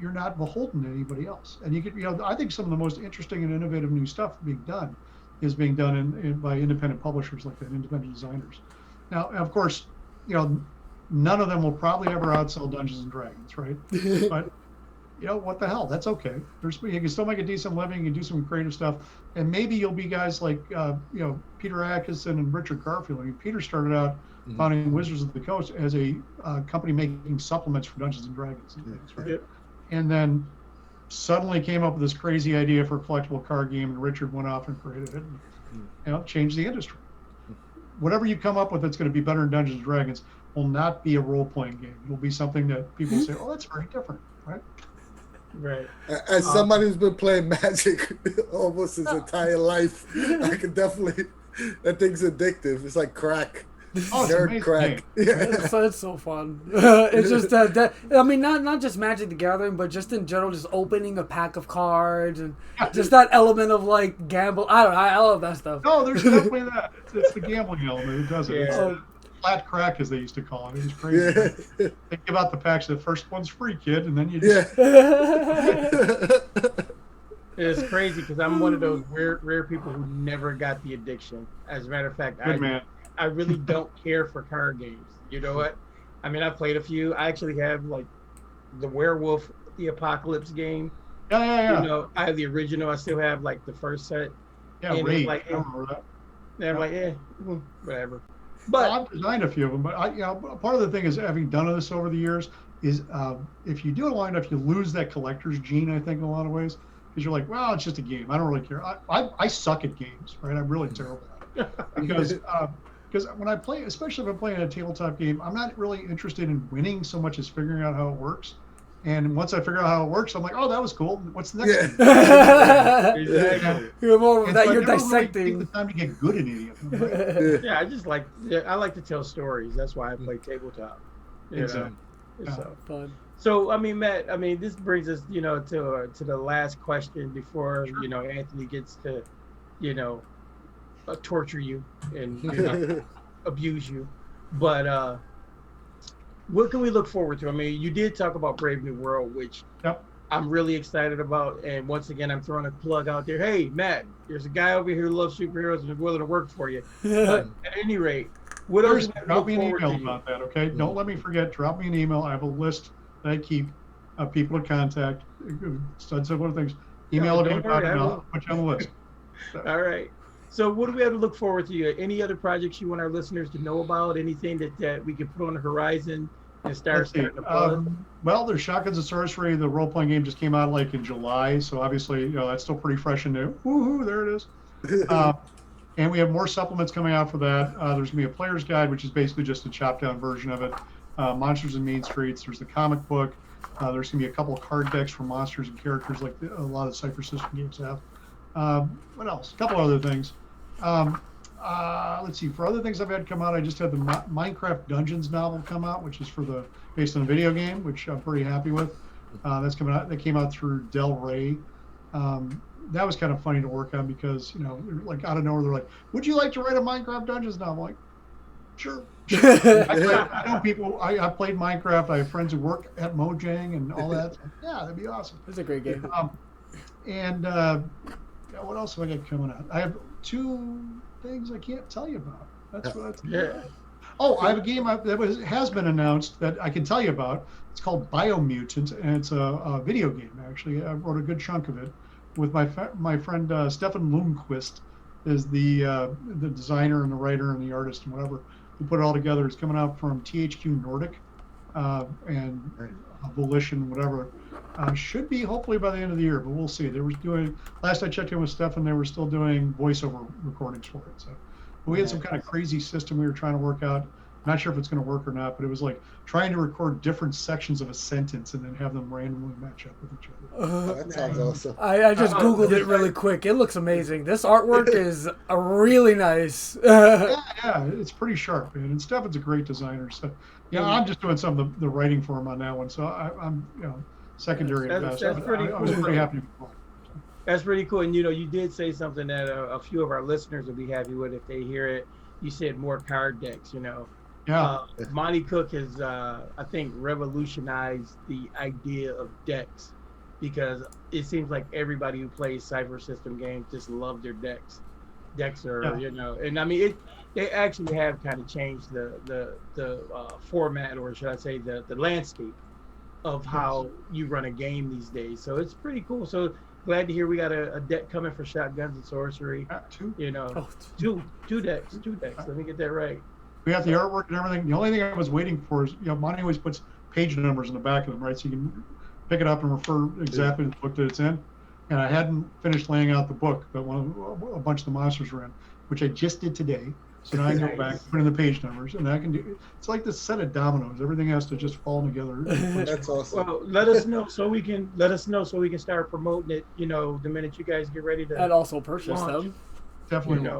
you're not beholden to anybody else. And you could, I think some of the most interesting and innovative new stuff being done by independent publishers like that, independent designers. Now, of course, none of them will probably ever outsell Dungeons and Dragons, right? But what the hell? That's okay. You can still make a decent living. You can do some creative stuff, and maybe you'll be guys like Peter Atkinson and Richard Garfield. I mean, Peter started out founding Wizards of the Coast as a company making supplements for Dungeons and Dragons and things, right? And then suddenly came up with this crazy idea for a collectible card game, and Richard went off and created it, and changed the industry. Whatever you come up with that's going to be better than Dungeons and Dragons will not be a role-playing game. It'll be something that people say, oh, that's very different, right? Right. As somebody who's been playing Magic almost his entire life, I can definitely, that thing's addictive. It's like crack. Oh, nerd crack. Yeah. It's so fun. It's just I mean, not just Magic the Gathering, but just in general, just opening a pack of cards and just that element of like gamble. I don't know. I love that stuff. No, there's definitely that. It's the gambling element. It does it. Yeah. It's flat crack, as they used to call it. It was crazy. Yeah. They give out the packs. The first one's free, kid, and then you just. It's crazy because I'm one of those rare people who never got the addiction. As a matter of fact, I really don't care for card games. You know what? I mean, I played a few. I actually have like the Werewolf, the Apocalypse game. Yeah. I have the original. I still have like the first set. Yeah, and Rage. Like, I remember that. And I'm like, whatever. But I've designed a few of them, but part of the thing is having done this over the years is if you do it long enough, you lose that collector's gene. I think in a lot of ways because you're like, well, it's just a game. I don't really care. I suck at games, right? I'm really terrible at it because when I play, especially if I'm playing a tabletop game, I'm not really interested in winning so much as figuring out how it works. And once I figure out how it works, I'm like, oh, that was cool. What's the next thing? exactly. You're more of And that. so I You're never really dissecting. take the time to get good at any of them. Right? Yeah, I like to tell stories. That's why I play tabletop. You Exactly. know? Yeah. Fun. So I mean, Matt, I mean, this brings us, to the last question before Anthony gets to, torture you and abuse you. But what can we look forward to? I mean, you did talk about Brave New World, which Yep. I'm really excited about. And once again, I'm throwing a plug out there. Hey, Matt, there's a guy over here who loves superheroes and is willing to work for you. But at any rate, what else? Drop me an email about that, okay? Don't let me forget. Drop me an email. I have a list that I keep of people to contact. Several things. Email me about it, and I'll put you on the list. So. All right. So what do we have to look forward to? Any other projects you want our listeners to know about? Anything that we can put on the horizon and starting to plug? Well, there's Shotguns and Sorcery. The role-playing game just came out like in July, so obviously that's still pretty fresh and new. Woohoo! There it is. And we have more supplements coming out for that. There's going to be a player's guide, which is basically just a chopped-down version of it. Monsters and Mean Streets. There's the comic book. There's going to be a couple of card decks for monsters and characters like a lot of Cypher System games have. What else? A couple other things. Let's see. For other things I've had come out, I just had the Minecraft Dungeons novel come out, which is based on a video game, which I'm pretty happy with. That's coming out. That came out through Del Rey. That was kind of funny to work on because like out of nowhere they're like, "Would you like to write a Minecraft Dungeons novel?" I'm like, sure. I know people. I played Minecraft. I have friends who work at Mojang and all that. Yeah, that'd be awesome. It's a great game. What else have I got coming out? I have 2 things I can't tell you about. That's what. Yeah. Oh, I have a game that has been announced that I can tell you about. It's called Biomutant, and it's a video game. Actually, I wrote a good chunk of it with my friend Stefan Lundquist is the designer and the writer and the artist and whatever who put it all together. It's coming out from THQ Nordic and Volition, whatever. Should be hopefully by the end of the year, but we'll see. They were doing, last I checked in with Stefan, they were still doing voiceover recordings for it. So we had some kind of crazy system we were trying to work out. Not sure if it's going to work or not, but it was like trying to record different sections of a sentence and then have them randomly match up with each other. That sounds awesome. I just Googled it really quick. It looks amazing. This artwork is really nice. Yeah, it's pretty sharp, man. And Stefan's a great designer. So, I'm just doing some of the writing for him on that one. So I'm secondary at best. That's pretty cool. I was pretty happy with it. That's pretty cool. And you did say something that a few of our listeners will be happy with if they hear it. You said more card decks. Yeah. Monty Cook has, I think, revolutionized the idea of decks because it seems like everybody who plays Cypher System games just love their decks. Decks are, and I mean, they actually have kind of changed the format, or should I say, the landscape of how you run a game these days. So it's pretty cool. So glad to hear we got a deck coming for Shotguns and Sorcery. 2. Two decks. Let me get that right. We got the artwork and everything. The only thing I was waiting for is, Monty always puts page numbers in the back of them, right? So you can pick it up and refer exactly to the book that it's in. And I hadn't finished laying out the book, but a bunch of the monsters were in, which I just did today. So now I can go back, put in the page numbers, and I can do. It's like this set of dominoes. Everything has to just fall together. That's awesome. Well, let us know so we can start promoting it. The minute you guys get ready to. And also purchase them. Definitely.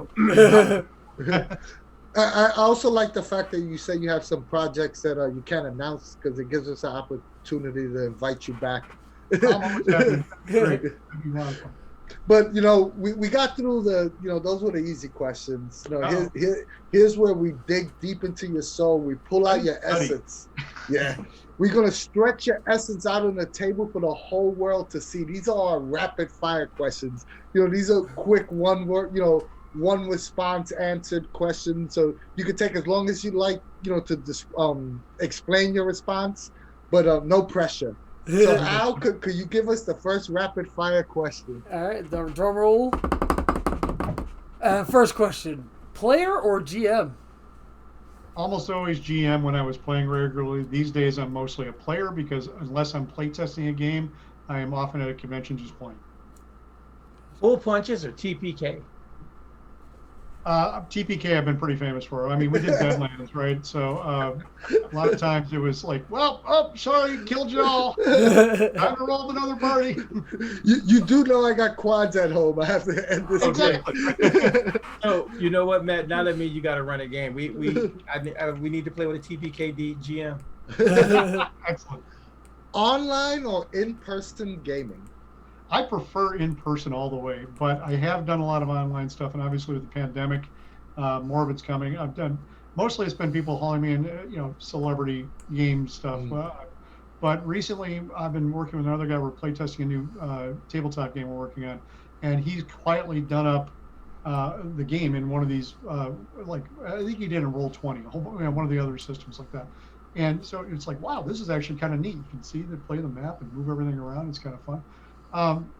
I also like the fact that you say you have some projects that you can't announce because it gives us an opportunity to invite you back. I'm always happy. Great. But we got through those were the easy questions. Here's where we dig deep into your soul. We pull out your essence. Yeah, we're gonna stretch your essence out on the table for the whole world to see. These are our rapid fire questions. These are quick one one response answered questions. So you can take as long as you like, to explain your response, but no pressure. So Al, could you give us the first rapid fire question? All right, the drum roll. First question: player or GM? almost always GM when I was playing regularly. These days, I'm mostly a player because unless I'm playtesting a game, I am often at a convention just playing. Full punches or TPK? TPK I've been pretty famous for. I mean, we did Deadlands, right? So a lot of times it was like, well, oh, sorry, killed you all. Time to roll another party. You do know I got quads at home. I have to end this. Exactly. So you know what, Matt? Now that means you got to run a game. We need to play with a TPKD GM. Excellent. Online or in-person gaming? I prefer in-person all the way, but I have done a lot of online stuff, and obviously with the pandemic, more of it's coming. I've done, mostly it's been people hauling me in, celebrity game stuff. But recently I've been working with another guy. We're playtesting a new tabletop game we're working on, and he's quietly done up the game in one of these, like I think he did in Roll20, one of the other systems like that. And so it's like, wow, this is actually kind of neat. You can see they play the map and move everything around. It's kind of fun.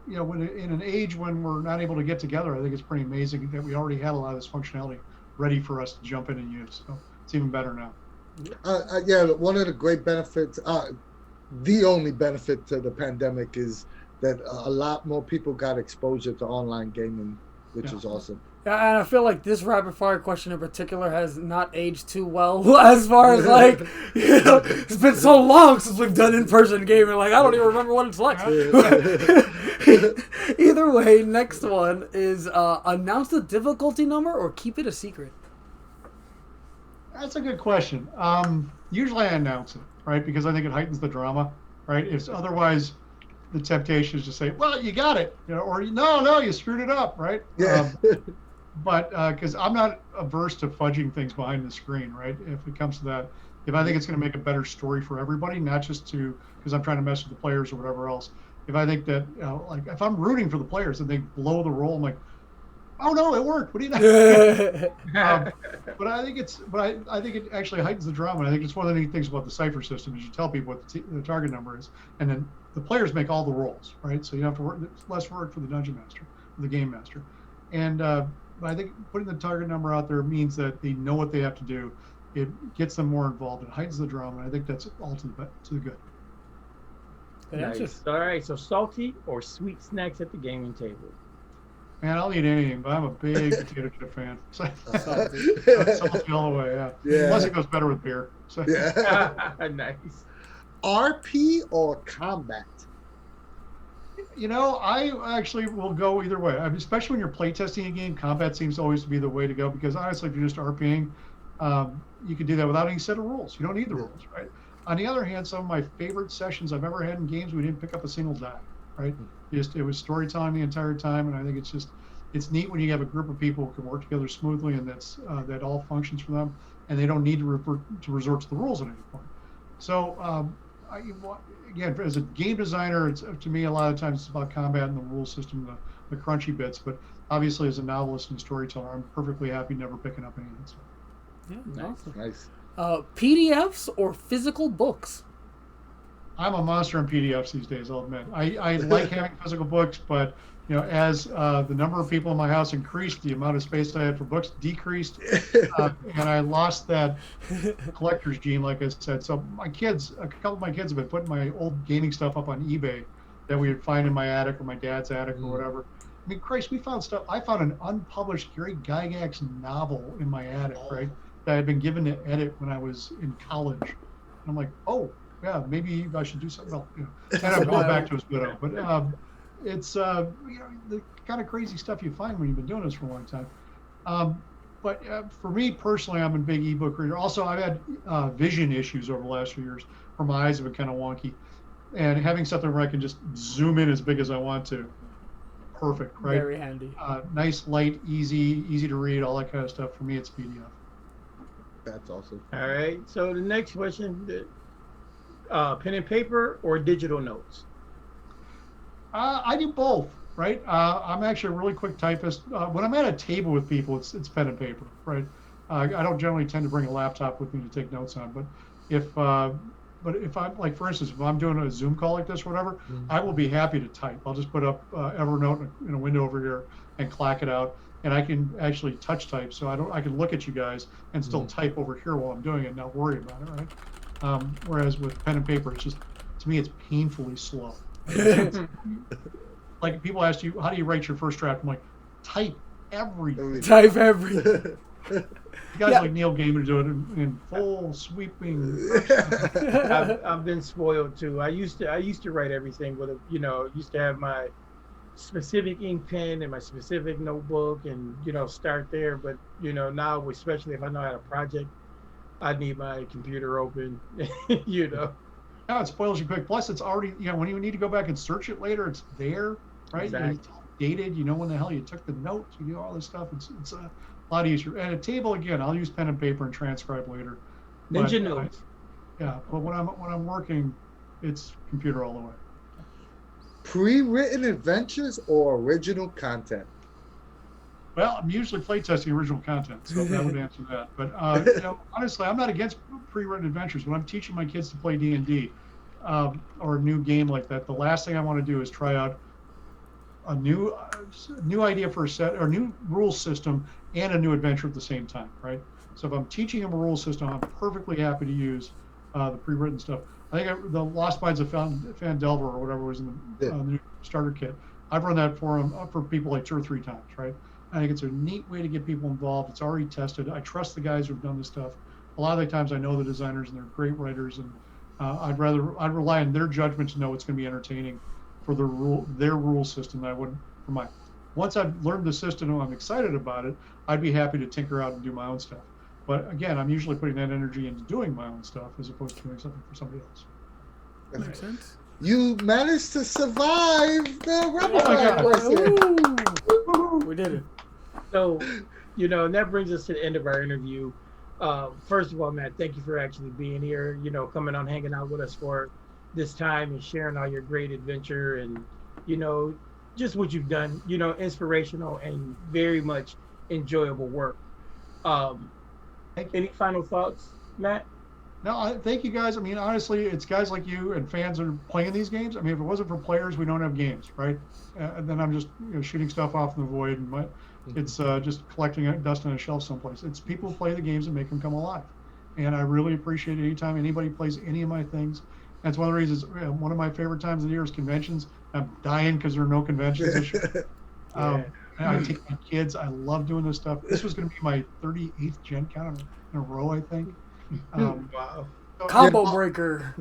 When in an age when we're not able to get together, I think it's pretty amazing that we already had a lot of this functionality ready for us to jump in and use. So it's even better now. Yeah, one of the great benefits, the only benefit to the pandemic is that a lot more people got exposure to online gaming, which is awesome. Yeah, and I feel like this rapid fire question in particular has not aged too well as far as like, it's been so long since we've done in-person gaming, like I don't even remember what it's like. Either way, next one is announce the difficulty number or keep it a secret. That's a good question. Usually I announce it, right? Because I think it heightens the drama, right? If otherwise the temptation is to say, well, you got it, or no, you screwed it up, right? Yeah. But because I'm not averse to fudging things behind the screen, right? If it comes to that, if I think it's going to make a better story for everybody, not just because I'm trying to mess with the players or whatever else. If I think that, like, if I'm rooting for the players and they blow the roll, I'm like, oh no, it worked. What do you know? But I think I think it actually heightens the drama. And I think it's one of the neat things about the Cypher system is you tell people what the target number is, and then the players make all the rolls, right? So you have to work. It's less work for the dungeon master, the game master, and. But I think putting the target number out there means that they know what they have to do. It gets them more involved. It heightens the drama. And I think that's all to the good. Nice. All right. So salty or sweet snacks at the gaming table? Man, I'll eat anything, but I'm a big potato chip fan. So, salty all the way, yeah. Plus it goes better with beer. So. Yeah. Nice. RP or combat? I actually will go either way. I mean, especially when you're playtesting a game, combat seems always to be the way to go because honestly, if you're just RPing, you can do that without any set of rules. You don't need the rules, right? On the other hand, some of my favorite sessions I've ever had in games, we didn't pick up a single die, right? It was storytelling the entire time, and I think it's neat when you have a group of people who can work together smoothly and that all functions for them, and they don't need to resort to the rules at any point. So, again, as a game designer, to me a lot of times it's about combat and the rule system, the crunchy bits. But obviously, as a novelist and storyteller, I'm perfectly happy never picking up any of that stuff. Yeah, awesome. Nice. PDFs or physical books? I'm a monster in PDFs these days, I'll admit. I like having physical books, but as the number of people in my house increased, the amount of space I had for books decreased, and I lost that collector's gene, like I said. So a couple of my kids have been putting my old gaming stuff up on eBay that we would find in my attic or my dad's attic or whatever. I mean, Christ, we found stuff. I found an unpublished Gary Gygax novel in my attic, right, that I had been given to edit when I was in college. And I'm like, oh, yeah, maybe I should do something else. And I'm going back to his widow. But it's the kind of crazy stuff you find when you've been doing this for a long time. But for me personally, I'm a big ebook reader. Also, I've had vision issues over the last few years where my eyes have been kind of wonky. And having something where I can just zoom in as big as I want to, perfect, right? Very handy. Nice, light, easy to read, all that kind of stuff. For me, it's PDF. That's awesome. All right. So the next question, pen and paper or digital notes? I do both, right? I'm actually a really quick typist. When I'm at a table with people, it's pen and paper, right? I don't generally tend to bring a laptop with me to take notes on, but if I'm, like, for instance, if I'm doing a Zoom call like this or whatever, I will be happy to type. I'll just put up Evernote in a window over here and clack it out. and I can actually touch type. So I can look at you guys and still type over here while I'm doing it and not worry about it, right? Whereas with pen and paper, it's just, to me, it's painfully slow. Like people ask you, how do you write your first draft? I'm like, type everything. Type everything. You guys like Neil Gaiman do it in full sweeping. I've been spoiled too. I used to write everything with used to have my specific ink pen and my specific notebook and start there. But now, especially if I know I had a project, I need my computer open. Yeah, it spoils you quick. Plus, it's already when you need to go back and search it later, it's there, right? Exactly. It's dated. You know when the hell you took the notes. You do all this stuff. It's a lot easier. At a table, again, I'll use pen and paper and transcribe later. Ninja notes. Yeah, but when I'm working, it's computer all the way. Pre-written adventures or original content? Well, I'm usually playtesting original content, so that would answer that. But honestly, I'm not against pre-written adventures. When I'm teaching my kids to play D&D or a new game like that, the last thing I want to do is try out a new idea for a set or new rule system and a new adventure at the same time, right? So if I'm teaching them a rule system, I'm perfectly happy to use the pre-written stuff. I think the Lost Minds of Fandelver or whatever was in the new starter kit. I've run that for people like 2 or 3 times, right? I think it's a neat way to get people involved. It's already tested. I trust the guys who've done this stuff. A lot of the times I know the designers and they're great writers, and I'd rely on their judgment to know it's going to be entertaining for their rule system than I would for mine. Once I've learned the system and I'm excited about it, I'd be happy to tinker out and do my own stuff. But again, I'm usually putting that energy into doing my own stuff as opposed to doing something for somebody else. That makes sense. You managed to survive the rapid fire question. We did it. So, and that brings us to the end of our interview. First of all, Matt, thank you for actually being here, coming on, hanging out with us for this time and sharing all your great adventure and, just what you've done, inspirational and very much enjoyable work. Any final thoughts, Matt? No, thank you guys. I mean, honestly, it's guys like you and fans that are playing these games. I mean, if it wasn't for players, we don't have games, right? And then I'm just shooting stuff off in the void, and it's just collecting dust on a shelf someplace. It's people who play the games and make them come alive. And I really appreciate it anytime anybody plays any of my things. That's one of the reasons, one of my favorite times of the year is conventions. I'm dying because there are no conventions this year. I take my kids. I love doing this stuff. This was going to be my 38th Gen Con in a row, I think. Wow. Combo breaker.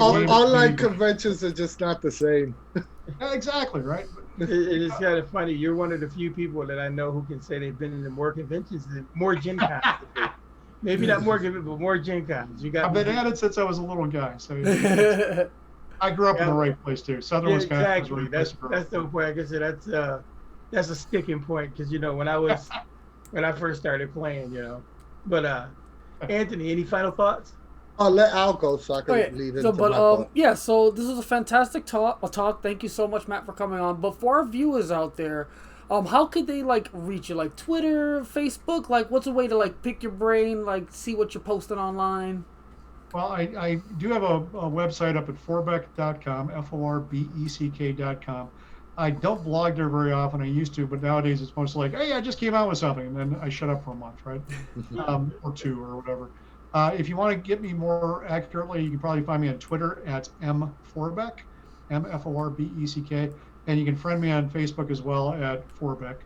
Online conventions are just not the same. Yeah, exactly, right? It is kind of funny. You're one of the few people that I know who can say they've been in more conventions than more Gen Cons. Maybe not more conventions, but more Gen Cons. I've been at it since I was a little guy. So I grew up in the right place too. Southern Wisconsin. Exactly. That's the point. Like I said, that's a sticking point because when I first started playing, But Anthony, any final thoughts? I'll let Al go so I can lead into my part. Yeah, so this was a fantastic talk. Thank you so much, Matt, for coming on. But for our viewers out there, how could they reach you? Like Twitter, Facebook? What's a way to pick your brain, see what you're posting online? Well, I do have a website up at forbeck.com, FORBECK.com. I don't blog there very often. I used to, but nowadays it's mostly like, hey, I just came out with something, and then I shut up for a month, right? Or 2 or whatever. If you want to get me more accurately, you can probably find me on Twitter at mforbeck, MFORBECK, and you can friend me on Facebook as well at Forbeck.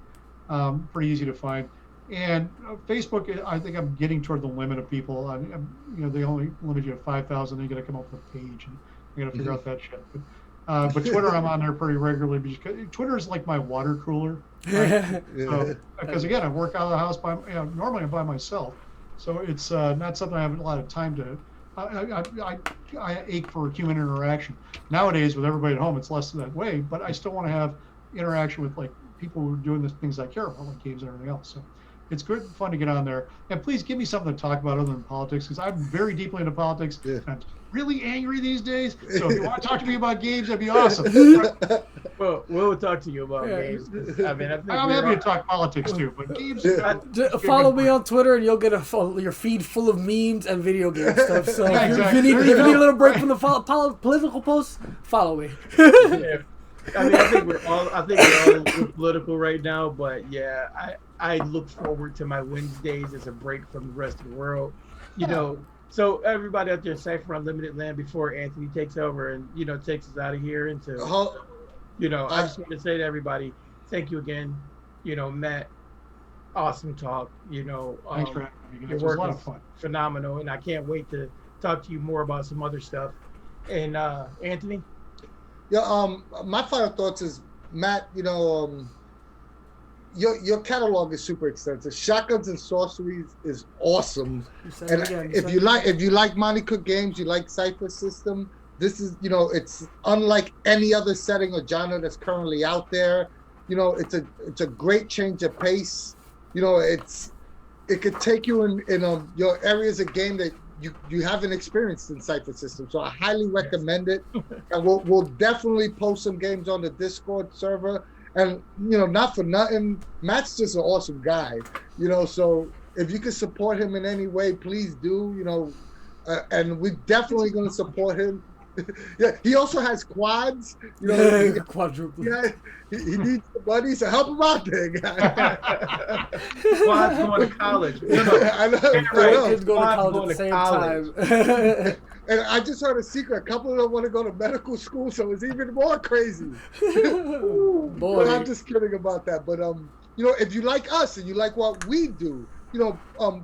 Pretty easy to find. And Facebook, I think I'm getting toward the limit of people. They only limit you to 5,000. You got to come up with a page, and you got to figure out that shit. But Twitter, I'm on there pretty regularly because Twitter is like my water cooler. Right? Because again, I work out of the house normally I'm by myself, so it's not something I have a lot of time to. I ache for human interaction. Nowadays, with everybody at home, it's less that way. But I still want to have interaction with people who are doing the things I care about, like games and everything else. So it's good, fun to get on there. And please give me something to talk about other than politics, because I'm very deeply into politics. Yeah. I'm really angry these days. So if you want to talk to me about games, that'd be awesome. Well, we'll talk to you about games. I'm happy to talk politics too, but games. Follow me on Twitter, and you'll get your feed full of memes and video game stuff. So if you need a little break from the political posts, follow me. I mean, I think we're all a little political right now, but yeah, I look forward to my Wednesdays as a break from the rest of the world. You know, so everybody out there in Cypher Unlimited land before Anthony takes over and takes us out of here into Ho- I just want to say to everybody, thank you again. Matt, awesome talk. Thanks for having me, guys. Your It was a work lot is of fun. phenomenal, and I can't wait to talk to you more about some other stuff. And Anthony, Yeah, my final thoughts is, Matt, your catalog is super extensive. Shotguns and Sorcery is awesome. And if you like Monte Cook games, you like Cypher System, this is, it's unlike any other setting or genre that's currently out there. It's a great change of pace. It could take you in your areas of game that you haven't experienced in Cypher System. So I highly recommend it. And we'll definitely post some games on the Discord server. And not for nothing, Matt's just an awesome guy. So if you can support him in any way, please do. And we're definitely going to support him. Yeah, he also has quads. Quadruple. Yeah, he needs the money, so help him out there, guy. Quad's going to college. I know. Kids go to college at the same time. And I just heard a secret. A couple of them want to go to medical school, so it's even more crazy. Boy. But I'm just kidding about that. But if you like us and you like what we do,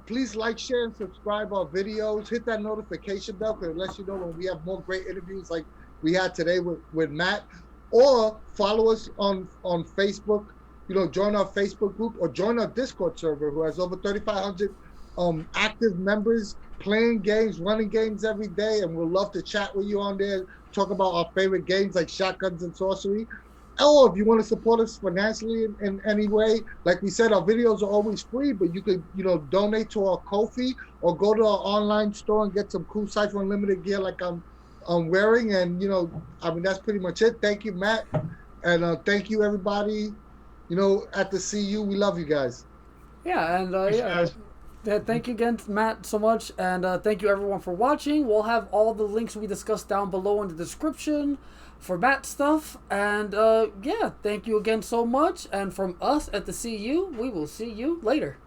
please like, share, and subscribe our videos. Hit that notification bell because it lets you know when we have more great interviews like we had today with Matt. Or follow us on Facebook. Join our Facebook group or join our Discord server, who has over 3,500 active members playing games, running games every day, and we'll love to chat with you on there, talk about our favorite games like Shotguns and Sorcery. Or if you want to support us financially in any way, like we said, our videos are always free, but you could, donate to our Ko-fi or go to our online store and get some cool Cypher Unlimited gear like I'm wearing. And, that's pretty much it. Thank you, Matt. And thank you, everybody, at the CU. We love you guys. Yeah, and Thanks, guys. Yeah, thank you again, Matt, so much. And thank you, everyone, for watching. We'll have all the links we discussed down below in the description for Matt stuff. And yeah, thank you again so much. And from us at the CU, we will see you later.